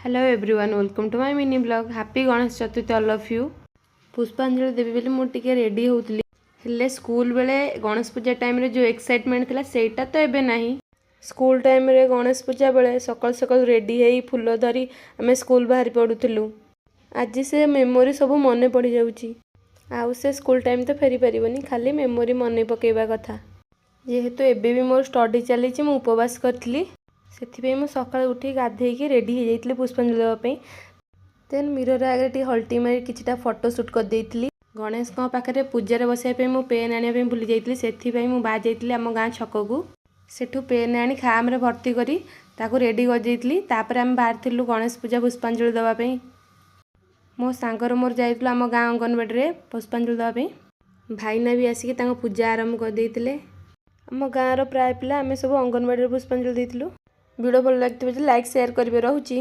Hello everyone welcome to my mini blog happy Ganesh Chaturthi all of you. पुष्पांजलि देवी बेले मु टिके रेडी होउतली हेले स्कूल बेले गणेश पूजा टाइम रे जो एक्साइटमेंट थिला सेटा तो एबे नाही। स्कूल टाइम रे गणेश पूजा बेले सकाल सकाल रेडी हेई फूल धरी आमे स्कूल बाहर पडुथलु। आज से मेमोरी सब मने पड़ी जाउची। आउ से स्कूल टाइम तो फेरी परिबनी, खाली मेमोरी मने पकेबा कथा। जेहेतु एबे भी मोर स्टडी चली मु उपवास करथली, से मुझे सकाल उठी गाधे रेडी हो जाइए पुष्पांजलि देवाई। देन मिरर आगे टी हल्टी मारी किछिटा फोटो शूट कर देइतली। गणेश पाखे पूजार बसाई मु पेन आने भूली जाइए, से मुझे बाहर जाइए आम गाँ छक को। सेठू पेन आनी खाम रे भर्ती करी ताकू रेडी कर देइतली। तापर आम बाहर थिलु गणेश पूजा पुष्पांजलि देवाई। मो सांगर मोर जाइतलु आम गाँ अंगनवाड़ी रे पुष्पांजलि देवाई। भाईना भी आसिक पूजा आरंभ कर देइतले। आम गाँव प्राय पिला आम सब अंगनवाड़ी पुष्पांजलि देइतलु। वीडियो भल लगे लाइक शेयर करेंगे। रहुची।